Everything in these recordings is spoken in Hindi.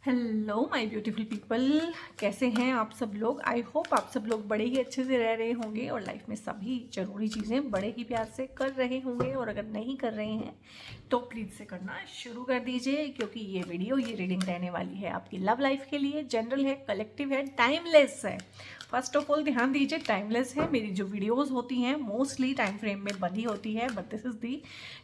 हेलो माय ब्यूटीफुल पीपल, कैसे हैं आप सब लोग। आई होप आप सब लोग बड़े ही अच्छे से रह रहे होंगे और लाइफ में सभी ज़रूरी चीज़ें बड़े ही प्यार से कर रहे होंगे। और अगर नहीं कर रहे हैं तो प्लीज़ से करना शुरू कर दीजिए, क्योंकि ये रीडिंग रहने वाली है आपकी लव लाइफ के लिए। जनरल है, कलेक्टिव है, टाइमलेस है। फर्स्ट ऑफ ऑल ध्यान दीजिए, टाइमलेस है। मेरी जो वीडियोस होती हैं मोस्टली टाइम फ्रेम में बंधी होती है, but this is the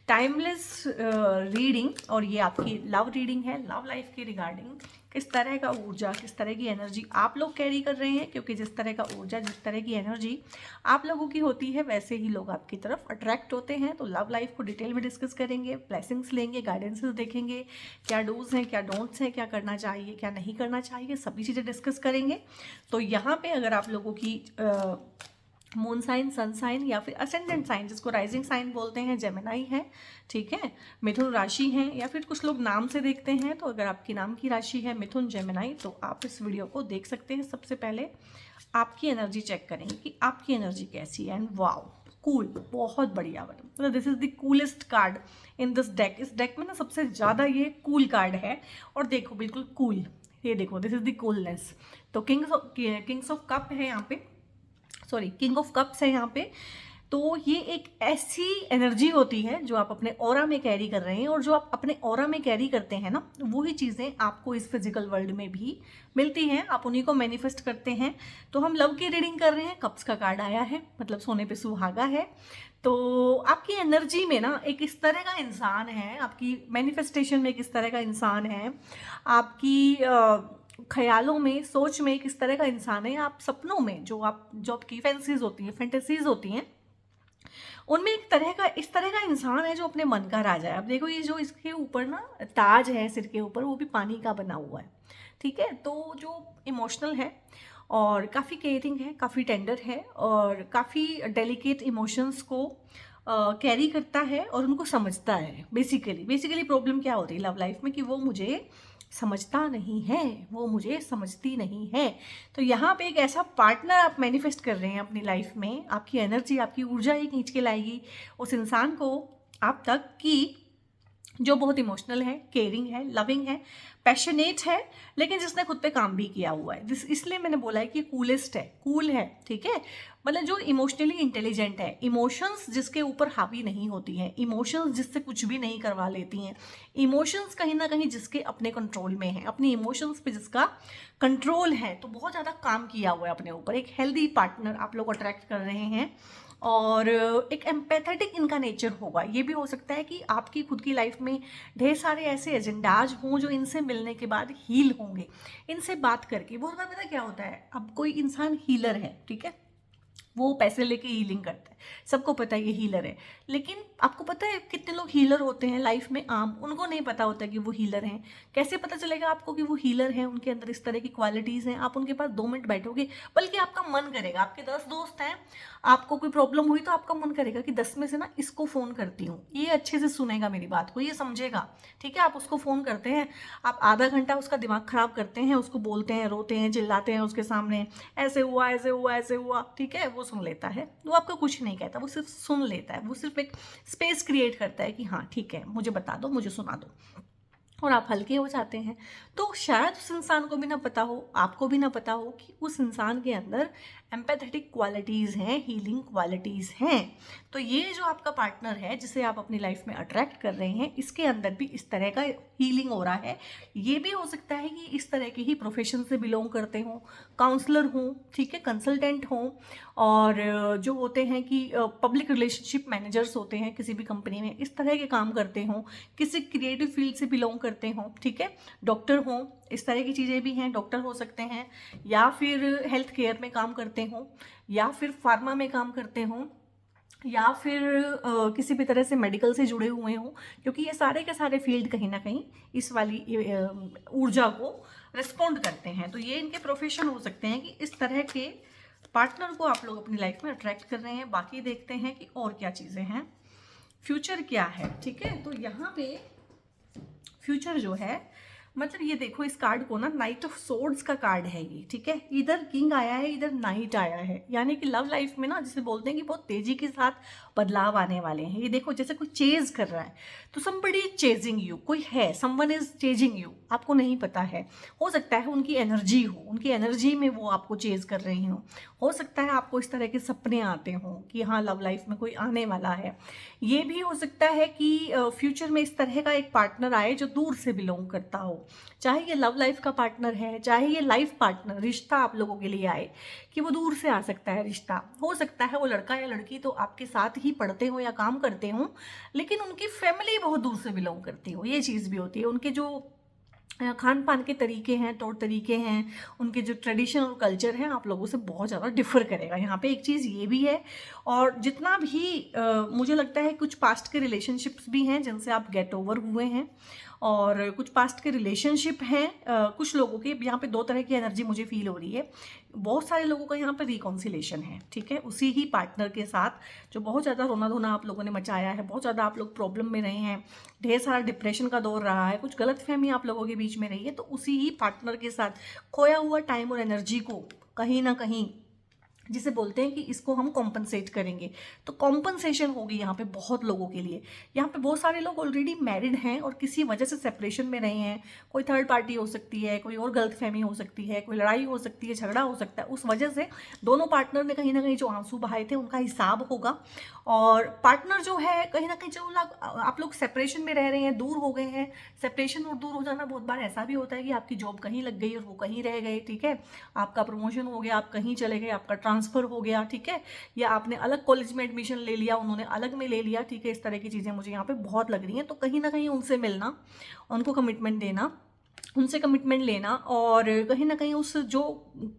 timeless reading. और ये आपकी लव रीडिंग है, लव लाइफ के रिगार्डिंग। किस तरह का ऊर्जा, किस तरह की एनर्जी आप लोग कैरी कर रहे हैं, क्योंकि जिस तरह का ऊर्जा, जिस तरह की एनर्जी आप लोगों की होती है, वैसे ही लोग आपकी तरफ अट्रैक्ट होते हैं। तो लव लाइफ को डिटेल में डिस्कस करेंगे, ब्लेसिंग्स लेंगे, गाइडेंसेस देखेंगे, क्या डूज हैं, क्या डोंट्स हैं, क्या करना चाहिए, क्या नहीं करना चाहिए, सभी चीज़ें डिस्कस करेंगे। तो यहाँ पे अगर आप लोगों की मून साइन, सन साइन या फिर असेंडेंट साइन, जिसको राइजिंग साइन बोलते हैं, जेमिनाई है, ठीक है, मिथुन राशि है, या फिर कुछ लोग नाम से देखते हैं। तो अगर आपकी नाम की राशि है मिथुन, जेमिनाई, तो आप इस वीडियो को देख सकते हैं। सबसे पहले आपकी एनर्जी चेक करेंगे कि आपकी एनर्जी कैसी है। एंड वाओ, कूल, बहुत बढ़िया। मतलब this is the coolest card in this deck. इस डेक में ना सबसे ज़्यादा ये कूल कार्ड है। और देखो, बिल्कुल कूल, ये देखो, दिस इज द कूलनेस। तो किंग्स ऑफ कप है यहाँ पे, सॉरी, किंग ऑफ कप्स है यहाँ पे। तो ये एक ऐसी एनर्जी होती है जो आप अपने ऑरा में कैरी कर रहे हैं, और जो आप अपने ऑरा में कैरी करते हैं ना, वही चीज़ें आपको इस फिजिकल वर्ल्ड में भी मिलती हैं। आप उन्हीं को मैनिफेस्ट करते हैं। तो हम लव की रीडिंग कर रहे हैं, कप्स का कार्ड आया है, मतलब सोने पे सुहागा है। तो आपकी एनर्जी में ना एक इस तरह का इंसान है, आपकी मैनिफेस्टेशन में एक इस तरह का इंसान है, आपकी ख्यालों में, सोच में एक इस तरह का इंसान है, आप सपनों में जो आपकी फैंसीज होती हैं, फैंटेसीज होती हैं, उनमें एक तरह का, इस तरह का इंसान है जो अपने मन का राजा है। अब देखो, ये जो इसके ऊपर ना ताज है सिर के ऊपर, वो भी पानी का बना हुआ है, ठीक है। तो जो इमोशनल है और काफ़ी केयरिंग है, काफ़ी टेंडर है, और काफ़ी डेलिकेट इमोशंस को कैरी करता है और उनको समझता है। बेसिकली प्रॉब्लम क्या होती है लव लाइफ में, कि वो मुझे समझता नहीं है, वो मुझे समझती नहीं है। तो यहाँ पे एक ऐसा पार्टनर आप मैनिफेस्ट कर रहे हैं अपनी लाइफ में। आपकी एनर्जी, आपकी ऊर्जा ही खींच के लाएगी उस इंसान को आप तक, कि जो बहुत इमोशनल है, केयरिंग है, लविंग है, पैशनेट है, लेकिन जिसने खुद पे काम भी किया हुआ है। इसलिए मैंने बोला है कि कूलेस्ट है, कूल है, ठीक है। मतलब जो इमोशनली इंटेलिजेंट है, इमोशंस जिसके ऊपर हावी नहीं होती हैं, इमोशंस जिससे कुछ भी नहीं करवा लेती हैं, इमोशंस कहीं ना कहीं जिसके अपने कंट्रोल में है, अपनी इमोशंस पे जिसका कंट्रोल है, तो बहुत ज़्यादा काम किया हुआ है अपने ऊपर। एक हेल्दी पार्टनर आप लोग अट्रैक्ट कर रहे हैं। और एक एम्पैथेटिक इनका नेचर होगा। ये भी हो सकता है कि आपकी खुद की लाइफ में ढेर सारे ऐसे एजेंडाज हों जो इनसे मिलने के बाद हील होंगे। इनसे बात करके बहुत बार पता क्या होता है, अब कोई इंसान हीलर है, ठीक है, वो पैसे लेके हीलिंग करता है, सबको पता है ये हीलर है। लेकिन आपको पता है कितने लोग हीलर होते हैं लाइफ में आम, उनको नहीं पता होता कि वो हीलर हैं। कैसे पता चलेगा आपको कि वो हीलर हैं, उनके अंदर इस तरह की क्वालिटीज़ हैं। आप उनके पास 2 मिनट बैठोगे, बल्कि आपका मन करेगा, आपके 10 दोस्त हैं, आपको कोई प्रॉब्लम हुई तो आपका मन करेगा कि 10 में से ना इसको फ़ोन करती हूँ, ये अच्छे से सुनेगा मेरी बात को, ये समझेगा, ठीक है। आप उसको फ़ोन करते हैं, आप आधा घंटा उसका दिमाग ख़राब करते हैं, उसको बोलते हैं, रोते हैं, चिल्लाते हैं उसके सामने, ऐसे हुआ, ऐसे हुआ, ऐसे हुआ, ठीक है। वो सुन लेता है, वो आपको कुछ नहीं कहता, वो सिर्फ सुन लेता है, वो सिर्फ एक स्पेस क्रिएट करता है कि हाँ ठीक है, मुझे बता दो, मुझे सुना दो, और आप हल्के हो जाते हैं। तो शायद उस इंसान को भी ना पता हो, आपको भी ना पता हो कि उस इंसान के अंदर एम्पैथेटिक क्वालिटीज़ हैं, हीलिंग क्वालिटीज़ हैं। तो ये जो आपका पार्टनर है जिसे आप अपनी लाइफ में अट्रैक्ट कर रहे हैं, इसके अंदर भी इस तरह का हीलिंग हो रहा है। ये भी हो सकता है कि इस तरह के ही प्रोफेशन से बिलोंग करते हों, काउंसलर हों, ठीक है, कंसल्टेंट हों, और जो होते हैं कि पब्लिक रिलेशनशिप मैनेजर्स होते हैं किसी भी कंपनी में, इस तरह के काम करते हों, किसी क्रिएटिव फील्ड से बिलोंग करते हों, ठीक है, डॉक्टर हों, इस तरह की चीज़ें भी हैं, डॉक्टर हो सकते हैं, या फिर हेल्थ केयर में काम करते हों, या फिर फार्मा में काम करते हों, या फिर किसी भी तरह से मेडिकल से जुड़े हुए हों, क्योंकि ये सारे के सारे फील्ड कहीं ना कहीं इस वाली ऊर्जा को रिस्पॉन्ड करते हैं। तो ये इनके प्रोफेशन हो सकते हैं कि इस तरह के पार्टनर को आप लोग अपनी लाइफ में अट्रैक्ट कर रहे हैं। बाकी देखते हैं कि और क्या चीज़ें हैं, फ्यूचर क्या है, ठीक है। तो यहाँ पे फ्यूचर जो है मतलब ये देखो इस कार्ड को ना, नाइट ऑफ सोर्ड्स का कार्ड है ये, ठीक है। इधर किंग आया है, इधर नाइट आया है, यानी कि लव लाइफ में ना जिसे बोलते हैं कि बहुत तेजी के साथ बदलाव आने वाले हैं। ये देखो जैसे कोई चेज कर रहा है, तो समबडी इज चेजिंग यू, कोई है, समवन इज चेजिंग यू, आपको नहीं पता है। हो सकता है उनकी एनर्जी हो, उनकी एनर्जी में वो आपको चेज कर रही हो सकता है आपको इस तरह के सपने आते हों कि हाँ लव लाइफ में कोई आने वाला है। ये भी हो सकता है कि फ्यूचर में इस तरह का एक पार्टनर आए जो दूर से बिलोंग करता हो, चाहे ये लव लाइफ का पार्टनर है, चाहे ये लाइफ पार्टनर रिश्ता आप लोगों के लिए आए, कि वो दूर से आ सकता है रिश्ता। हो सकता है वो लड़का या लड़की तो आपके साथ ही पढ़ते हो या काम करते हो, लेकिन उनकी फैमिली बहुत दूर से बिलोंग करती हो, ये चीज़ भी होती है। उनके जो खान पान के तरीके हैं, तौर तरीके हैं, उनके जो ट्रेडिशन और कल्चर हैं आप लोगों से बहुत ज़्यादा डिफर करेगा। यहाँ पे एक चीज़ ये भी है, और जितना भी मुझे लगता है कुछ पास्ट के रिलेशनशिप्स भी हैं जिनसे आप गेट ओवर हुए हैं, और कुछ पास्ट के रिलेशनशिप हैं कुछ लोगों के। यहाँ पे दो तरह की एनर्जी मुझे फील हो रही है। बहुत सारे लोगों का यहाँ पे रिकॉन्सिलेशन है, ठीक है, उसी ही पार्टनर के साथ जो बहुत ज़्यादा रोना धोना आप लोगों ने मचाया है, बहुत ज़्यादा आप लोग प्रॉब्लम में रहे हैं, ढेर सारा डिप्रेशन का दौर रहा है, कुछ गलतफहमी आप लोगों के बीच में रही है, तो उसी ही पार्टनर के साथ खोया हुआ टाइम और एनर्जी को कहीं ना कहीं, जिसे बोलते हैं कि इसको हम कॉम्पनसेट करेंगे, तो कॉम्पनसेशन होगी यहाँ पे बहुत लोगों के लिए। यहाँ पे बहुत सारे लोग ऑलरेडी मैरिड हैं और किसी वजह से सेपरेशन में रहे हैं, कोई थर्ड पार्टी हो सकती है, कोई और गलतफहमी हो सकती है, कोई लड़ाई हो सकती है, झगड़ा हो सकता है, उस वजह से दोनों पार्टनर ने कहीं ना कहीं जो आंसू बहाए थे उनका हिसाब होगा। और पार्टनर जो है कहीं ना कहीं जो आप लोग सेपरेशन में रह रहे हैं, दूर हो गए हैं। सेपरेशन और दूर हो जाना बहुत बार ऐसा भी होता है कि आपकी जॉब कहीं लग गई और वो कहीं रह गए, ठीक है, आपका प्रमोशन हो गया, आप कहीं चले गए, आपका ट्रांसफ़र हो गया, ठीक है, या आपने अलग कॉलेज में एडमिशन ले लिया, उन्होंने अलग में ले लिया, ठीक है। इस तरह की चीज़ें मुझे यहाँ पे बहुत लग रही हैं। तो कहीं ना कहीं उनसे मिलना, उनको कमिटमेंट देना, उनसे कमिटमेंट लेना, और कहीं ना कहीं उस जो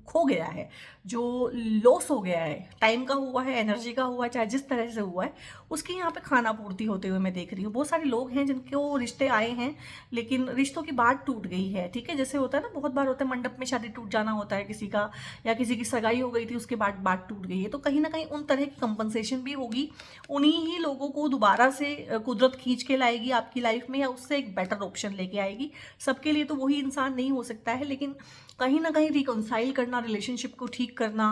खो गया है, जो लॉस हो गया है, टाइम का हुआ है, एनर्जी का हुआ है, चाहे जिस तरह से हुआ है, उसकी यहाँ पे खाना पूर्ति होते हुए मैं देख रही हूँ। बहुत सारे लोग हैं जिनको रिश्ते आए हैं लेकिन रिश्तों की बात टूट गई है, ठीक है। जैसे होता है ना, बहुत बार होता है मंडप में शादी टूट जाना होता है किसी का, या किसी की सगाई हो गई थी उसके बाद बात टूट गई है, तो कहीं ना कहीं उन तरह की कंपनसेशन भी होगी। उन्हीं ही लोगों को दोबारा से कुदरत खींच के लाएगी आपकी लाइफ में, या उससे एक बेटर ऑप्शन लेके आएगी। सबके लिए तो वही इंसान नहीं हो सकता है, लेकिन कहीं ना कहीं रिकॉन्साइल करना, रिलेशनशिप को ठीक करना,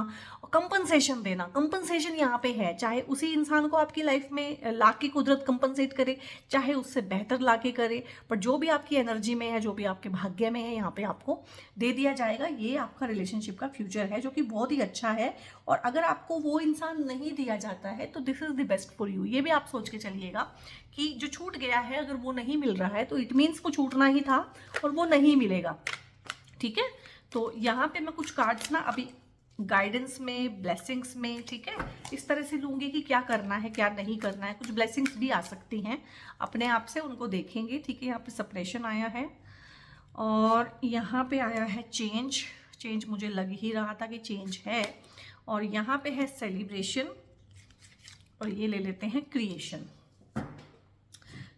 कंपनसेशन देना, कंपनसेशन यहाँ पे है। चाहे उसी इंसान को आपकी लाइफ में लाके कुदरत कंपनसेट करे, चाहे उससे बेहतर लाके करे, पर जो भी आपकी एनर्जी में है, जो भी आपके भाग्य में है, यहाँ पे आपको दे दिया जाएगा। ये आपका रिलेशनशिप का फ्यूचर है जो कि बहुत ही अच्छा है। और अगर आपको वो इंसान नहीं दिया जाता है तो this is the best for you. ये भी आप सोच के चलिएगा कि जो छूट गया है, अगर वो नहीं मिल रहा है तो इट मीन्स वो छूटना ही था और वो नहीं मिलेगा, ठीक है। तो यहाँ पे मैं कुछ कार्ड्स ना अभी गाइडेंस में, ब्लेसिंग्स में, ठीक है, इस तरह से लूँगी कि क्या करना है क्या नहीं करना है। कुछ ब्लेसिंग्स भी आ सकती हैं अपने आप से, उनको देखेंगे, ठीक है। यहाँ पे सेपरेशन आया है और यहाँ पे आया है चेंज। चेंज मुझे लग ही रहा था कि चेंज है। और यहाँ पे है सेलिब्रेशन, और ये ले लेते हैं क्रिएशन।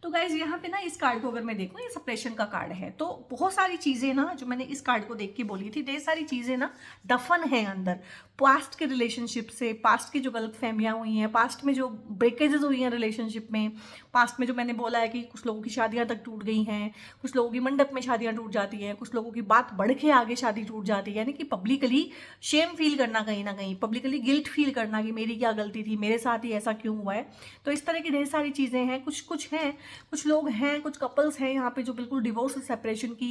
तो गाइज यहाँ पे ना इस कार्ड को अगर मैं देखूँ, ये सेपरेशन का कार्ड है, तो बहुत सारी चीज़ें ना जो मैंने इस कार्ड को देख के बोली थी, ढेर सारी चीज़ें ना दफन है अंदर, पास्ट के रिलेशनशिप से, पास्ट की जो गलत फहमियाँ हुई हैं, पास्ट में जो ब्रेकेजेस हुई हैं रिलेशनशिप में, पास्ट में जो मैंने बोला है कि कुछ लोगों की शादियाँ तक टूट गई हैं, कुछ लोगों की मंडप में शादियाँ टूट जाती हैं, कुछ लोगों की बात बढ़ के आगे शादी टूट जाती है, यानी कि पब्लिकली शेम फील करना, कहीं ना कहीं पब्लिकली गिल्ट फील करना कि मेरी क्या गलती थी, मेरे साथ ही ऐसा क्यों हुआ है। तो इस तरह की ढेर सारी चीज़ें हैं। कुछ लोग हैं, कुछ कपल्स हैं यहाँ पे जो बिल्कुल डिवोर्स और सेपरेशन की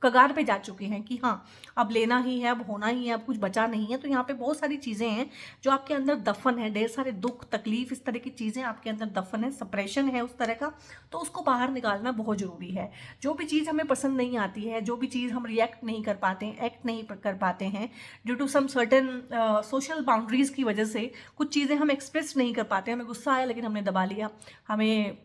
कगार पे जा चुके हैं कि हाँ अब लेना ही है, अब होना ही है, अब कुछ बचा नहीं है। तो यहाँ पे बहुत सारी चीज़ें हैं जो आपके अंदर दफन है, ढेर सारे दुख तकलीफ, इस तरह की चीज़ें आपके अंदर दफन है, सेपरेशन है उस तरह का, तो उसको बाहर निकालना बहुत ज़रूरी है। जो भी चीज़ हमें पसंद नहीं आती है, जो भी चीज़ हम रिएक्ट नहीं कर पाते हैं, एक्ट नहीं कर पाते हैं, due to some certain social boundaries की वजह से कुछ चीज़ें हम एक्सप्रेस नहीं कर पाते। हमें गुस्सा आया लेकिन हमने दबा लिया, हमें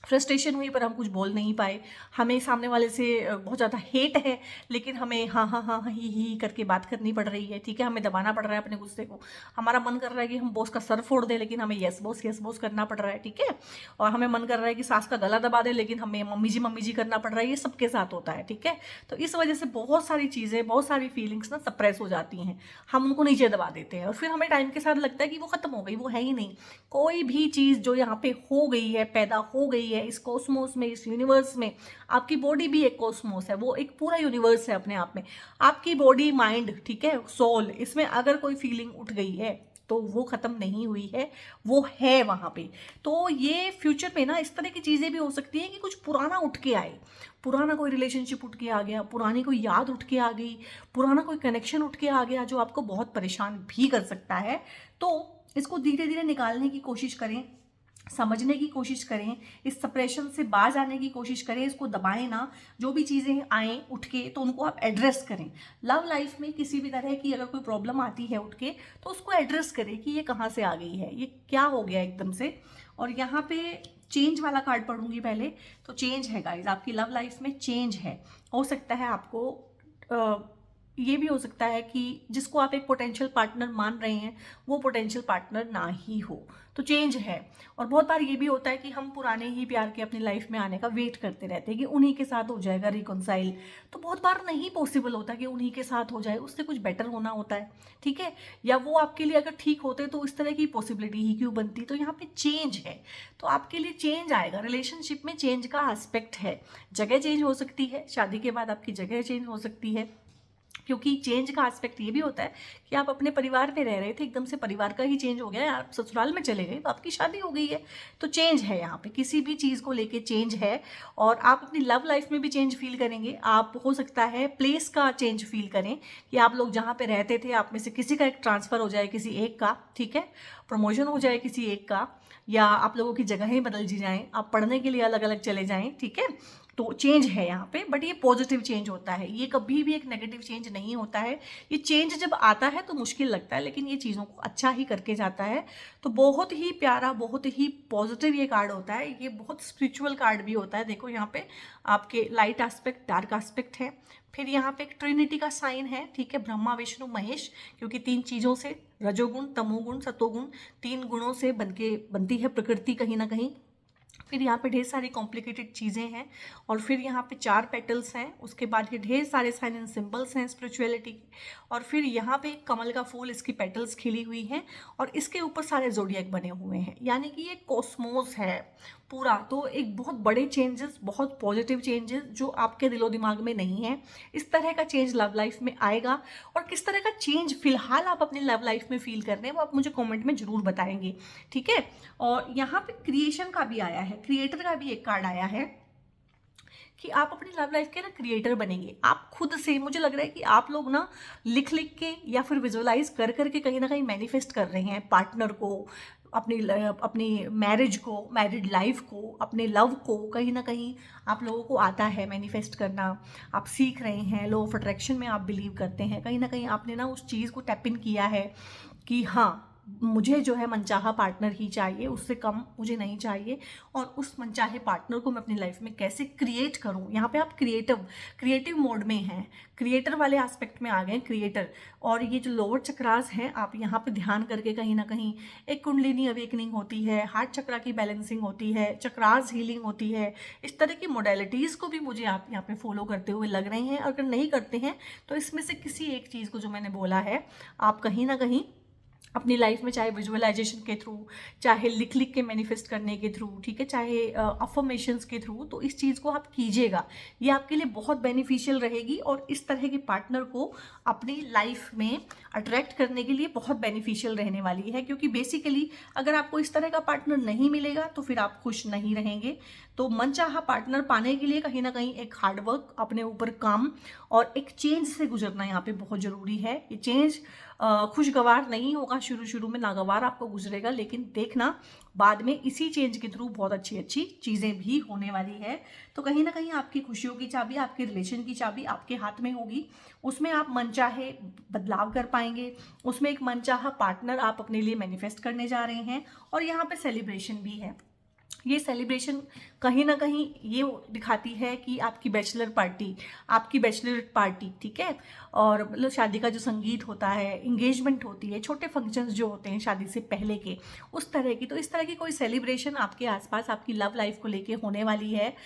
फ्रस्ट्रेशन हुई पर हम कुछ बोल नहीं पाए, हमें सामने वाले से बहुत ज़्यादा हेट है लेकिन हमें हाँ हाँ हाँ ही करके बात करनी पड़ रही है, ठीक है, हमें दबाना पड़ रहा है अपने गुस्से को। हमारा मन कर रहा है कि हम बॉस का सर फोड़ दें लेकिन हमें यस बॉस करना पड़ रहा है, ठीक है। और हमें मन कर रहा है कि सास का गला दबा दें लेकिन हमें मम्मी जी करना पड़ रहा है। ये सबके साथ होता है, ठीक है। तो इस वजह से बहुत सारी चीज़ें, बहुत सारी फीलिंग्स ना सप्रेस हो जाती हैं, हम उनको नीचे दबा देते हैं और फिर हमें टाइम के साथ लगता है कि वो ख़त्म हो गई, वो है ही नहीं। कोई भी चीज़ जो यहाँ पे हो गई है, पैदा हो गई गई है इस कॉस्मोस में, इस यूनिवर्स में। आपकी बॉडी भी एक कॉस्मोस है, वो एक पूरा यूनिवर्स है अपने आप में। आपकी बॉडी, माइंड, ठीक है, सोल, इसमें अगर कोई फीलिंग उठ गई है तो वो ख़त्म नहीं हुई है, वो है वहाँ पे। तो ये फ्यूचर में ना इस तरह की चीज़ें भी हो सकती हैं कि कुछ पुराना उठ के आए, पुराना कोई रिलेशनशिप उठ के आ गया, पुरानी कोई याद उठ के आ गई, पुराना कोई कनेक्शन उठ के आ गया जो आपको बहुत परेशान भी कर सकता है। तो इसको धीरे धीरे निकालने की कोशिश करें, समझने की कोशिश करें, इस सप्रेशन से बाज आने की कोशिश करें, इसको दबाएं ना। जो भी चीज़ें आएँ उठ के तो उनको आप एड्रेस करें। लव लाइफ में किसी भी तरह की अगर कोई प्रॉब्लम आती है उठ के, तो उसको एड्रेस करें कि ये कहाँ से आ गई है, ये क्या हो गया एकदम से। और यहाँ पे चेंज वाला कार्ड पढ़ूंगी पहले। तो चेंज है गाइज, आपकी लव लाइफ में चेंज है। हो सकता है आपको ये भी हो सकता है कि जिसको आप एक पोटेंशियल पार्टनर मान रहे हैं वो पोटेंशियल पार्टनर ना ही हो, तो चेंज है। और बहुत बार ये भी होता है कि हम पुराने ही प्यार के अपनी लाइफ में आने का वेट करते रहते हैं कि उन्हीं के साथ हो जाएगा रिकॉन्साइल। तो बहुत बार नहीं पॉसिबल होता कि उन्हीं के साथ हो जाए, उससे कुछ बेटर होना होता है, ठीक है। या वो आपके लिए अगर ठीक होते तो इस तरह की पॉसिबिलिटी ही क्यों बनती। तो यहाँ पे चेंज है, तो आपके लिए चेंज आएगा। रिलेशनशिप में चेंज का एस्पेक्ट है। जगह चेंज हो सकती है, शादी के बाद आपकी जगह चेंज हो सकती है, क्योंकि चेंज का एस्पेक्ट ये भी होता है कि आप अपने परिवार में रह रहे थे, एकदम से परिवार का ही चेंज हो गया, आप ससुराल में चले गए तो आपकी शादी हो गई है। तो चेंज है यहाँ पे, किसी भी चीज़ को लेके चेंज है। और आप अपनी लव लाइफ में भी चेंज फील करेंगे। आप हो सकता है प्लेस का चेंज फील करें कि आप लोग जहाँ पे रहते थे आप में से किसी का एक ट्रांसफ़र हो जाए, किसी एक का, ठीक है, प्रमोशन हो जाए किसी एक का, या आप लोगों की जगहें बदल जी जाएँ, आप पढ़ने के लिए अलग अलग चले जाएँ, ठीक है। तो चेंज है यहाँ पे, बट ये पॉजिटिव चेंज होता है, ये कभी भी एक नेगेटिव चेंज नहीं होता है। ये चेंज जब आता है तो मुश्किल लगता है, लेकिन ये चीज़ों को अच्छा ही करके जाता है। तो बहुत ही प्यारा, बहुत ही पॉजिटिव ये कार्ड होता है। ये बहुत स्पिरिचुअल कार्ड भी होता है। देखो यहाँ पे आपके लाइट एस्पेक्ट, डार्क एस्पेक्ट है। फिर यहाँ पे एक ट्रिनिटी का साइन है, ठीक है, ब्रह्मा विष्णु महेश, क्योंकि 3 चीज़ों से, रजोगुण, तमोगुण, सतोगुण, 3 गुणों से बनती है प्रकृति कहीं ना कहीं। फिर यहाँ पे ढेर सारी कॉम्प्लिकेटेड चीज़ें हैं। और फिर यहाँ पे 4 पेटल्स हैं। उसके बाद ये ढेर सारे साइन एंड सिंबल्स हैं स्पिरिचुअलिटी के। और फिर यहाँ पे एक कमल का फूल, इसकी पेटल्स खिली हुई हैं और इसके ऊपर सारे जोडिएक बने हुए हैं, यानी कि ये कॉस्मोस है पूरा। तो एक बहुत बड़े चेंजेस, बहुत पॉजिटिव चेंजेस जो आपके दिलो दिमाग में नहीं है, इस तरह का चेंज लव लाइफ में आएगा। और किस तरह का चेंज फिलहाल आप अपनी लव लाइफ में फील कर रहे हैं वो आप मुझे कमेंट में ज़रूर बताएंगे, ठीक है। और यहाँ पे क्रिएशन का भी आया है, क्रिएटर का भी एक कार्ड आया है कि आप अपनी लव लाइफ के ना क्रिएटर बनेंगे। आप खुद से, मुझे लग रहा है कि आप लोग ना लिख लिख के या फिर विजुअलाइज कर करके कहीं ना कहीं मैनिफेस्ट कर रहे हैं पार्टनर को, अपनी मैरिज को, मैरिड लाइफ को, अपने लव को। कहीं ना कहीं आप लोगों को आता है मैनिफेस्ट करना, आप सीख रहे हैं, लॉ ऑफ अट्रैक्शन में आप बिलीव करते हैं। कहीं ना कहीं आपने ना उस चीज़ को टैप इन किया है कि हाँ, मुझे जो है मनचाहा पार्टनर ही चाहिए, उससे कम मुझे नहीं चाहिए। और उस मनचाहे पार्टनर को मैं अपनी लाइफ में कैसे क्रिएट करूं। यहाँ पे आप क्रिएटिव मोड में हैं, क्रिएटर वाले एस्पेक्ट में आ गए, क्रिएटर। और ये जो लोअर चक्रास हैं, आप यहाँ पे ध्यान करके कहीं ना कहीं एक कुंडलिनी अवेकनिंग होती है, हार्ट चक्रा की बैलेंसिंग होती है, चक्रास हीलिंग होती है। इस तरह की मोडेलिटीज़ को भी मुझे आप यहाँ पे फॉलो करते हुए लग रहे हैं। अगर नहीं करते हैं तो इसमें से किसी एक चीज़ को जो मैंने बोला है आप कहीं ना कहीं अपनी लाइफ में, चाहे विजुअलाइजेशन के थ्रू, चाहे लिख लिख के मैनिफेस्ट करने के थ्रू, ठीक है, चाहे अफर्मेशंस के थ्रू, तो इस चीज़ को आप कीजिएगा। ये आपके लिए बहुत बेनिफिशियल रहेगी और इस तरह के पार्टनर को अपनी लाइफ में अट्रैक्ट करने के लिए बहुत बेनिफिशियल रहने वाली है। क्योंकि बेसिकली अगर आपको इस तरह का पार्टनर नहीं मिलेगा तो फिर आप खुश नहीं रहेंगे। तो मनचाहा पार्टनर पाने के लिए कहीं ना कहीं एक हार्डवर्क, अपने ऊपर काम और एक चेंज से गुजरना यहाँ पे बहुत ज़रूरी है। ये चेंज खुशगवार नहीं होगा, शुरू में नागवार आपको गुजरेगा, लेकिन देखना बाद में इसी चेंज के थ्रू बहुत अच्छी अच्छी चीज़ें भी होने वाली है। तो कहीं ना कहीं आपकी खुशियों की चाबी, आपके रिलेशन की चाबी आपके हाथ में होगी। उसमें आप मनचाहे बदलाव कर पाएंगे, उसमें एक मनचाहा पार्टनर आप अपने लिए मैनिफेस्ट करने जा रहे हैं। और यहाँ पे सेलिब्रेशन भी है। ये सेलिब्रेशन कहीं ना कहीं ये दिखाती है कि आपकी बैचलर पार्टी, ठीक है, और मतलब शादी का जो संगीत होता है, इंगेजमेंट होती है, छोटे फंक्शंस जो होते हैं शादी से पहले के, उस तरह की। तो इस तरह की कोई सेलिब्रेशन आपके आसपास आपकी लव लाइफ को लेके होने वाली है।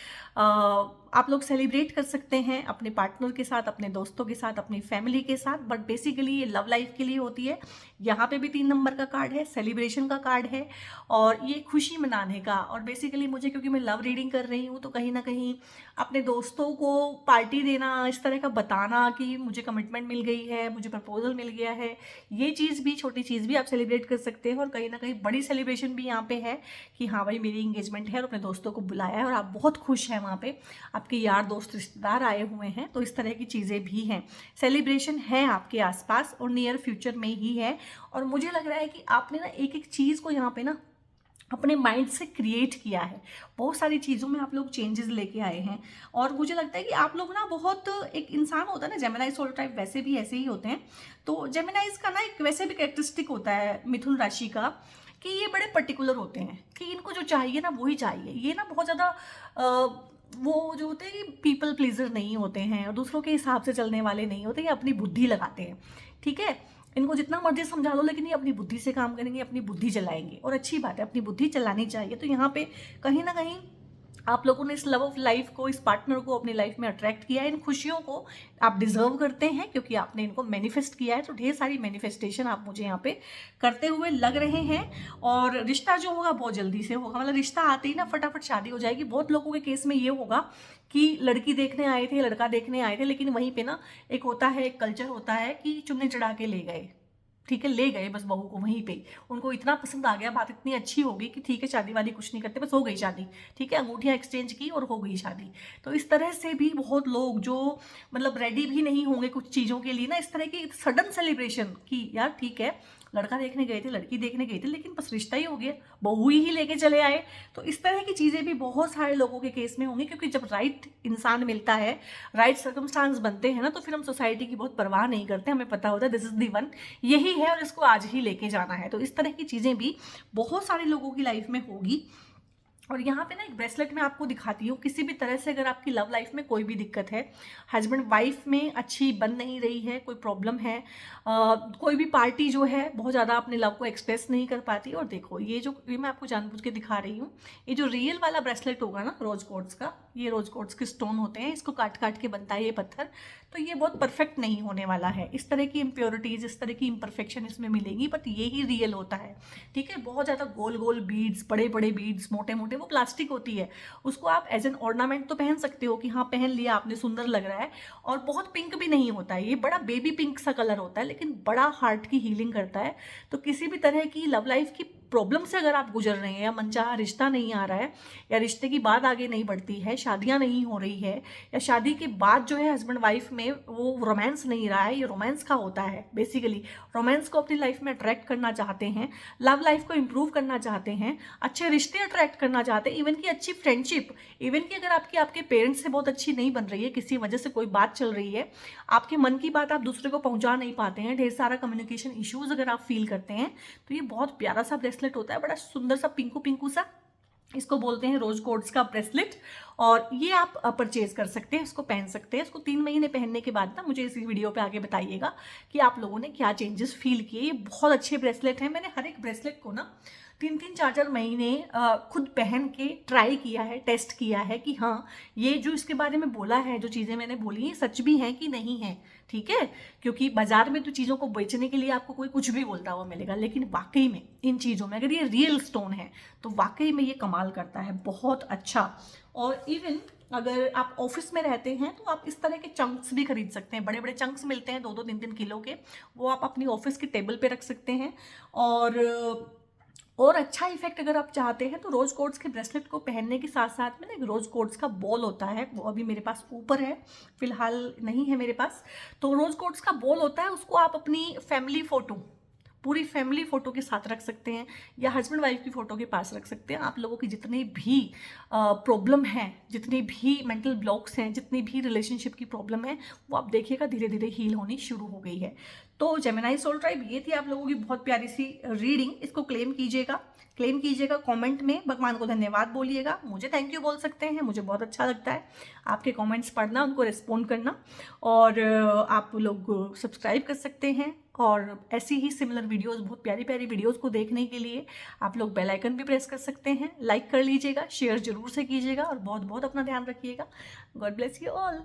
आप लोग सेलिब्रेट कर सकते हैं अपने पार्टनर के साथ, अपने दोस्तों के साथ, अपनी फैमिली के साथ, बट बेसिकली ये लव लाइफ के लिए होती है। यहाँ पे भी 3 नंबर का कार्ड है, सेलिब्रेशन का कार्ड है और ये खुशी मनाने का। और बेसिकली मुझे, क्योंकि मैं लव रीडिंग कर रही हूँ, तो कहीं ना कहीं अपने दोस्तों को पार्टी देना, इस तरह का बताना कि मुझे कमिटमेंट मिल गई है, मुझे प्रपोजल मिल गया है, ये चीज़ भी, छोटी चीज़ भी आप सेलिब्रेट कर सकते हैं। और कहीं ना कहीं बड़ी सेलिब्रेशन भी यहाँ पे है कि हाँ भाई मेरी इंगेजमेंट है और अपने दोस्तों को बुलाया है और आप बहुत खुश हैं, वहाँ पे आपके यार दोस्त रिश्तेदार आए हुए हैं, तो इस तरह की चीज़ें भी हैं। सेलिब्रेशन है आपके आसपास और नियर फ्यूचर में ही है। और मुझे लग रहा है कि आपने ना एक एक चीज़ को यहाँ पे ना अपने माइंड से क्रिएट किया है, बहुत सारी चीज़ों में आप लोग चेंजेस लेके आए हैं। और मुझे लगता है कि आप लोग ना बहुत, एक इंसान होता है ना जेमिनी सोल टाइप, वैसे भी ऐसे ही होते हैं। तो जेमिनाइज का ना एक वैसे भी कैरेक्टरिस्टिक होता है मिथुन राशि का, कि ये बड़े पर्टिकुलर होते हैं कि इनको जो चाहिए ना वही चाहिए। ये ना बहुत ज़्यादा वो जो होते हैं कि पीपल प्लीजर नहीं होते हैं और दूसरों के हिसाब से चलने वाले नहीं होते, ये अपनी बुद्धि लगाते हैं। ठीक है, इनको जितना मर्जी समझा लो लेकिन ये अपनी बुद्धि से काम करेंगे, अपनी बुद्धि चलाएंगे। और अच्छी बात है, अपनी बुद्धि चलानी चाहिए। तो यहाँ पे कहीं ना कहीं आप लोगों ने इस लव ऑफ लाइफ को, इस पार्टनर को अपनी लाइफ में अट्रैक्ट किया है। इन खुशियों को आप डिजर्व करते हैं क्योंकि आपने इनको मैनिफेस्ट किया है। तो ढेर सारी मैनिफेस्टेशन आप मुझे यहाँ पे करते हुए लग रहे हैं। और रिश्ता जो होगा बहुत जल्दी से होगा, मतलब रिश्ता आते ही ना फटाफट शादी हो जाएगी। बहुत लोगों के केस में ये होगा कि लड़की देखने आए थे, लड़का देखने आए थे, लेकिन वहीं पे ना एक होता है, एक कल्चर होता है कि चुन्नी चढ़ा के ले गए। ठीक है, ले गए बस बहू को वहीं पे, उनको इतना पसंद आ गया, बात इतनी अच्छी होगी कि ठीक है शादी वादी कुछ नहीं करते, बस हो गई शादी। ठीक है, अंगूठियां एक्सचेंज की और हो गई शादी। तो इस तरह से भी बहुत लोग जो मतलब रेडी भी नहीं होंगे कुछ चीज़ों के लिए ना, इस तरह की सडन सेलिब्रेशन की यार ठीक है लड़का देखने गए थे, लड़की देखने गए थे, लेकिन बस रिश्ता ही हो गया, बहू ही लेके चले आए। तो इस तरह की चीज़ें भी बहुत सारे लोगों के केस में होंगी, क्योंकि जब राइट इंसान मिलता है, राइट सर्कमस्टांस बनते हैं ना, तो फिर हम सोसाइटी की बहुत परवाह नहीं करते, हमें पता होता है दिस इज दी वन, यही है और इसको आज ही लेके जाना है। तो इस तरह की चीज़ें भी बहुत सारे लोगों की लाइफ में होगी। और यहाँ पे ना एक ब्रेसलेट मैं आपको दिखाती हूँ। किसी भी तरह से अगर आपकी लव लाइफ में कोई भी दिक्कत है, हस्बैंड वाइफ में अच्छी बन नहीं रही है, कोई प्रॉब्लम है, कोई भी पार्टी जो है बहुत ज़्यादा अपने लव को एक्सप्रेस नहीं कर पाती। और देखो ये मैं आपको जानबूझ के दिखा रही हूँ, ये जो रियल वाला ब्रेसलेट होगा ना रोज कोर्ट्स का, ये रोज कोर्ट्स के स्टोन होते हैं, इसको काट काट के बनता है ये पत्थर, तो ये बहुत परफेक्ट नहीं होने वाला है। इस तरह की इम्प्योरिटीज, इस तरह की इम्परफेक्शन इसमें मिलेंगी, बट ये ही रियल होता है। ठीक है, बहुत ज़्यादा गोल गोल बीड्स, बड़े बड़े बीड्स, मोटे मोटे, वो प्लास्टिक होती है, उसको आप एज एन ऑर्नामेंट तो पहन सकते हो कि हाँ पहन लिया आपने, सुंदर लग रहा है। और बहुत पिंक भी नहीं होता है, ये बड़ा बेबी पिंक सा कलर होता है, लेकिन बड़ा हार्ट की हीलिंग करता है। तो किसी भी तरह की लव लाइफ की प्रॉब्लम से अगर आप गुजर रहे हैं, या मनचाहा रिश्ता नहीं आ रहा है, या रिश्ते की बात आगे नहीं बढ़ती है, शादियां नहीं हो रही है, या शादी के बाद जो है हस्बैंड वाइफ में वो रोमांस नहीं रहा है, ये रोमांस का होता है बेसिकली। रोमांस को अपनी लाइफ में अट्रैक्ट करना चाहते हैं, लव लाइफ को इंप्रूव करना चाहते हैं, अच्छे रिश्ते अट्रैक्ट करना चाहते हैं, इवन की अच्छी फ्रेंडशिप, इवन की अगर आपके पेरेंट्स से बहुत अच्छी नहीं बन रही है, किसी वजह से कोई बात चल रही है, आपके मन की बात आप दूसरे को पहुंचा नहीं पाते हैं, ढेर सारा कम्युनिकेशन इश्यूज अगर आप फील करते हैं, तो ये बहुत प्यारा सा ब्रेसलेट होता है, बड़ा सुंदर सा पिंकू पिंकू सा, इसको बोलते हैं रोज कोर्ट्स का ब्रेसलेट। और ये आप परचेज कर सकते हैं, इसको पहन सकते हैं। इसको 3 महीने पहनने के बाद ना मुझे इसी वीडियो पे आगे बताइएगा कि आप लोगों ने क्या चेंजेस फील किए। ये बहुत अच्छे ब्रेसलेट हैं, मैंने हर एक ब्रेसलेट को ना 3-3, 4-4 महीने खुद पहन के ट्राई किया है, टेस्ट किया है कि हाँ ये जो इसके बारे में बोला है, जो चीज़ें मैंने बोली ये सच भी हैं कि नहीं है। ठीक है, क्योंकि बाजार में तो चीज़ों को बेचने के लिए आपको कोई कुछ भी बोलता हुआ मिलेगा, लेकिन वाकई में इन चीज़ों में अगर ये रियल स्टोन है तो वाकई में ये कमाल करता है, बहुत अच्छा। और इवन अगर आप ऑफिस में रहते हैं तो आप इस तरह के चंक्स भी खरीद सकते हैं, बड़े बड़े चंक्स मिलते हैं 2-2, 3-3 किलो के, वो आप अपनी ऑफिस की टेबल पे रख सकते हैं। और अच्छा इफेक्ट अगर आप चाहते हैं तो रोज कोर्ट्स के ब्रेसलेट को पहनने के साथ साथ में ना एक रोज कोर्ट्स का बॉल होता है, वो अभी मेरे पास ऊपर है, फिलहाल नहीं है मेरे पास। तो रोज कोर्ट्स का बॉल होता है, उसको आप अपनी फैमिली फोटो, पूरी फैमिली फोटो के साथ रख सकते हैं, या हस्बैंड वाइफ की फोटो के पास रख सकते हैं। आप लोगों की जितनी भी प्रॉब्लम है, जितनी भी मेंटल ब्लॉक्स हैं, जितनी भी रिलेशनशिप की प्रॉब्लम है, वो आप देखिएगा धीरे धीरे हील होनी शुरू हो गई है। तो जेमिनाई सोल ट्राइब, ये थी आप लोगों की बहुत प्यारी सी रीडिंग। इसको क्लेम कीजिएगा कमेंट में, भगवान को धन्यवाद बोलिएगा, मुझे थैंक यू बोल सकते हैं, मुझे बहुत अच्छा लगता है आपके कमेंट्स पढ़ना, उनको रिस्पॉन्ड करना। और आप लोग सब्सक्राइब कर सकते हैं, और ऐसी ही सिमिलर वीडियोस, बहुत प्यारी प्यारी वीडियोस को देखने के लिए आप लोग बेल आइकन भी प्रेस कर सकते हैं। लाइक कर लीजिएगा, शेयर जरूर से कीजिएगा, और बहुत बहुत अपना ध्यान रखिएगा। God bless you all.